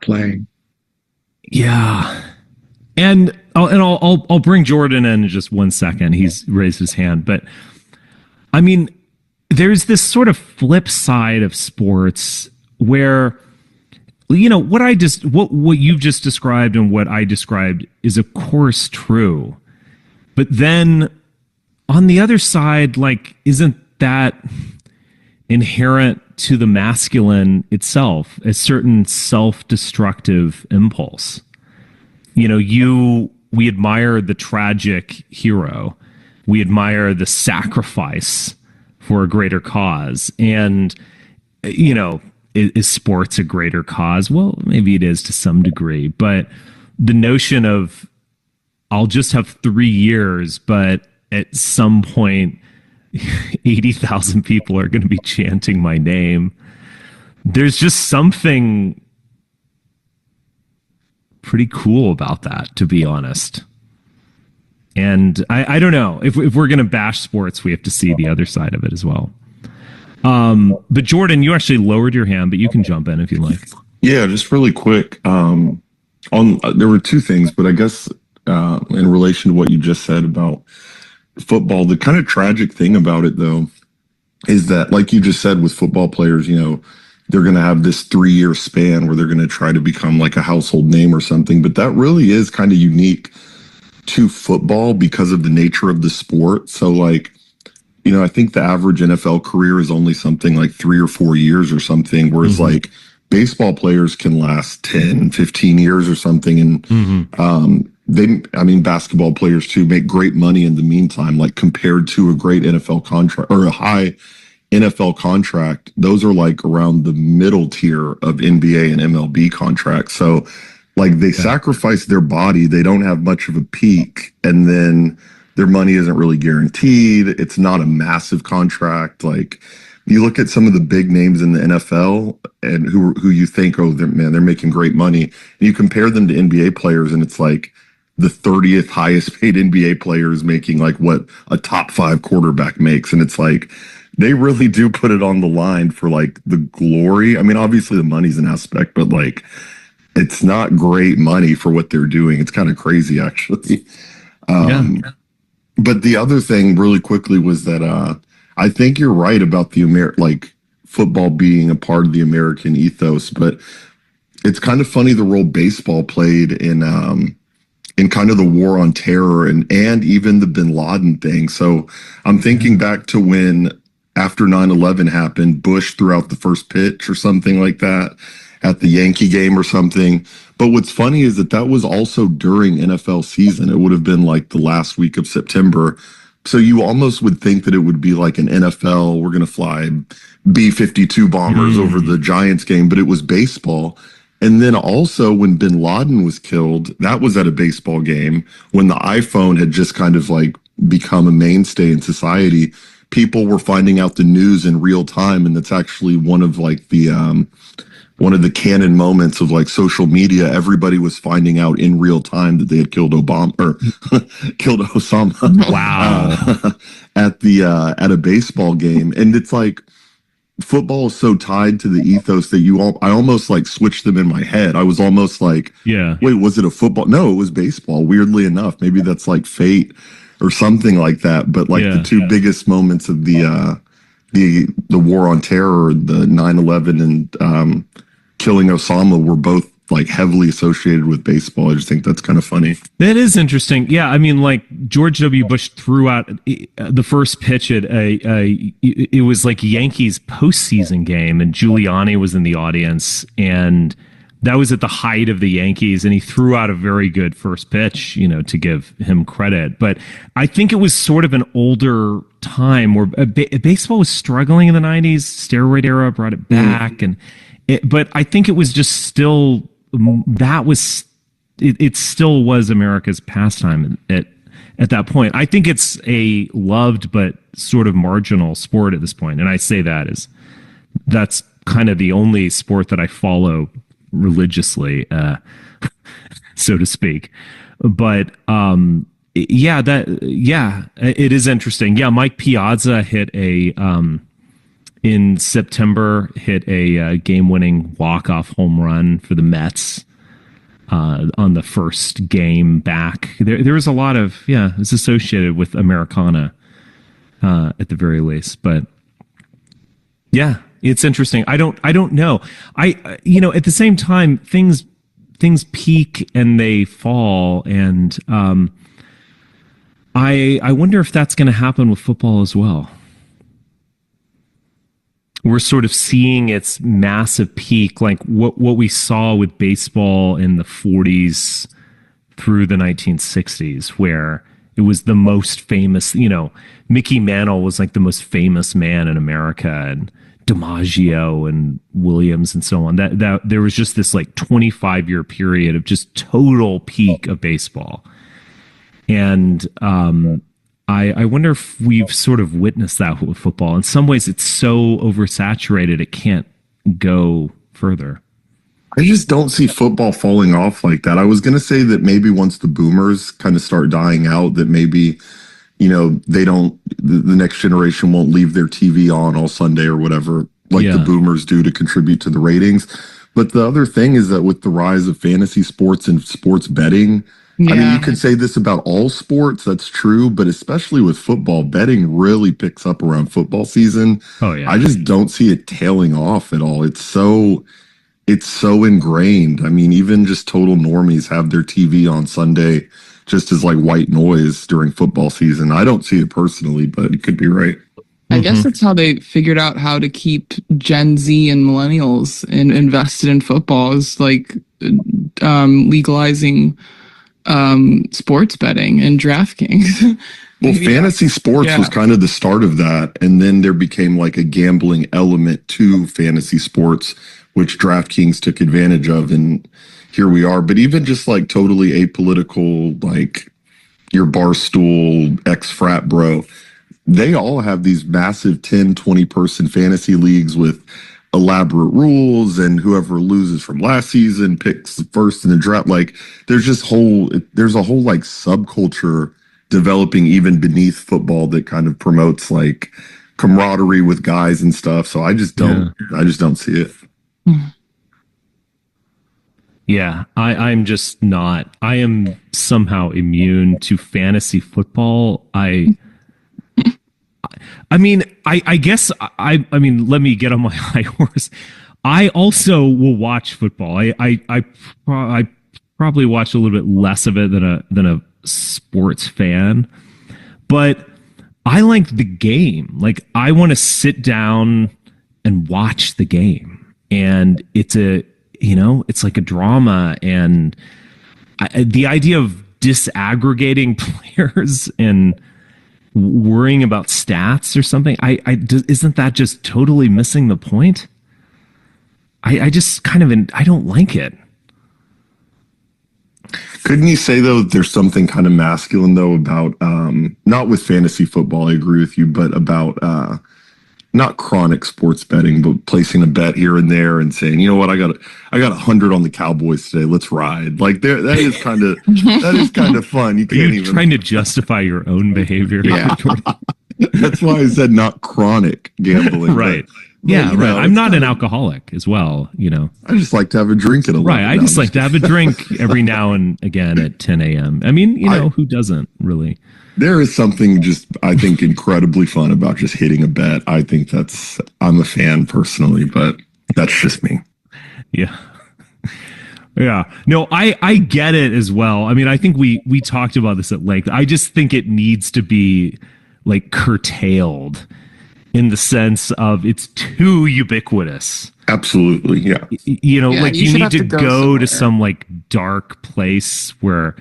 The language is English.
playing. Yeah. And I'll bring Jordan in just 1 second. He's raised his hand, but I mean, there's this sort of flip side of sports where what you've just described and what I described is of course true. But then on the other side, like, isn't that inherent to the masculine itself, a certain self-destructive impulse? We admire the tragic hero. We admire the sacrifice for a greater cause. And, is sports a greater cause? Well, maybe it is to some degree, but the notion of I'll just have 3 years, but at some point, 80,000 people are going to be chanting my name. There's just something pretty cool about that, to be honest. And I don't know if we're going to bash sports, we have to see the other side of it as well. But Jordan, you actually lowered your hand, but you can jump in if you like. Yeah, just really quick. There were two things, but I guess in relation to what you just said about football, the kind of tragic thing about it, though, is that, like you just said, with football players, they're going to have this 3-year span where they're going to try to become like a household name or something. But that really is kind of unique to football because of the nature of the sport. So, like, I think the average NFL career is only something like 3 or 4 years or something, whereas like baseball players can last 10, 15 years or something. And basketball players too make great money in the meantime, like compared to a great NFL contract or a high NFL contract. Those are like around the middle tier of NBA and MLB contracts. So like they sacrifice their body. They don't have much of a peak. And then their money isn't really guaranteed. It's not a massive contract. Like you look at some of the big names in the NFL and who you think, oh, they're making great money. And you compare them to NBA players and it's like the 30th highest paid NBA player is making like what a top 5 quarterback makes. And it's like, they really do put it on the line for like the glory. I mean, obviously the money's an aspect, but like, it's not great money for what they're doing. It's kind of crazy, actually. But the other thing really quickly was that I think you're right about the football being a part of the American ethos, but it's kind of funny the role baseball played in kind of the war on terror and even the bin Laden thing. So I'm thinking back to when after 9/11 happened, Bush threw out the first pitch or something like that at the Yankee game or something. But what's funny is that was also during NFL season. It would have been like the last week of September. So you almost would think that it would be like an NFL, we're going to fly B-52 bombers over the Giants game, but it was baseball. And then also when bin Laden was killed, that was at a baseball game when the iPhone had just kind of like become a mainstay in society. People were finding out the news in real time. And that's actually one of the canon moments of like social media. Everybody was finding out in real time that they had killed Obama or killed Osama. Wow. At a baseball game. And it's like, football is so tied to the ethos that I almost like switched them in my head. I was almost like, wait, was it a football? No, it was baseball. Weirdly enough, maybe that's like fate or something like that. But like the two biggest moments of the war on terror, the 9/11 and killing Osama, were both like heavily associated with baseball. I just think that's kind of funny. That is interesting. Yeah, I mean, like George W. Bush threw out the first pitch at it was like Yankees postseason game, and Giuliani was in the audience, and that was at the height of the Yankees, and he threw out a very good first pitch, to give him credit. But I think it was sort of an older time where baseball was struggling in the 90s. Steroid era brought it back, but I think it was just still. It still was America's pastime at that point. I think it's a loved but sort of marginal sport at this point. And I say that's kind of the only sport that I follow religiously, so to speak. But it is interesting. Yeah, Mike Piazza hit in September hit a game-winning walk-off home run for the Mets on the first game back. There was a lot of it's associated with Americana at the very least, but yeah, it's interesting. I don't know. At the same time, things peak and they fall, and I wonder if that's going to happen with football as well. We're sort of seeing its massive peak, like what we saw with baseball in the 40s through the 1960s, where it was the most famous. Mickey Mantle was like the most famous man in America, and DiMaggio and Williams and so on. That there was just this like 25-year period of just total peak of baseball. And I wonder if we've sort of witnessed that with football. In some ways, it's so oversaturated, it can't go further. I just don't see football falling off like that. I was going to say that maybe once the boomers kind of start dying out, that maybe, they don't, the next generation won't leave their TV on all Sunday or whatever, like the boomers do to contribute to the ratings. But the other thing is that with the rise of fantasy sports and sports betting, I mean, you could say this about all sports. That's true. But especially with football, betting really picks up around football season. Oh, yeah. I just don't see it tailing off at all. It's so ingrained. I mean, even just total normies have their TV on Sunday just as like white noise during football season. I don't see it personally, but it could be right. I guess that's how they figured out how to keep Gen Z and millennials invested in football, is like legalizing sports betting and DraftKings. Well, fantasy sports was kind of the start of that. And then there became like a gambling element to fantasy sports, which DraftKings took advantage of. And here we are. But even just like totally apolitical, like your Barstool ex-frat bro, they all have these massive 10, 20 person fantasy leagues with elaborate rules, and whoever loses from last season picks first in the draft. Like there's a whole like subculture developing even beneath football that kind of promotes like camaraderie with guys and stuff. So I just don't see it. Yeah, I'm just not. I am somehow immune to fantasy football. I mean, I guess I mean, let me get on my high horse. I also will watch football. I probably watch a little bit less of it than a sports fan, but I like the game. Like I want to sit down and watch the game, and it's like a drama, and the idea of disaggregating players and worrying about stats or something, isn't that just totally missing the point? I just kind of I don't like it. Couldn't you say though that there's something kind of masculine though about not with fantasy football, I agree with you, but about not chronic sports betting, but placing a bet here and there and saying, you know what, I got 100 on the Cowboys today. Let's ride. Like that is kind of fun. You can't even trying to justify your own behavior. Yeah. That's why I said not chronic gambling. Right. Yeah, right. I'm not an alcoholic as well, I just like to have a drink at 11. Right. I just like to have a drink every now and again at 10 a.m. I mean, who doesn't really? There is something just, I think, incredibly fun about just hitting a bet. I think I'm a fan personally, but that's just me. Yeah. Yeah. No, I get it as well. I mean, I think we talked about this at length. I just think it needs to be like curtailed in the sense of it's too ubiquitous. Absolutely. Yeah. Like you need to go to some like dark place where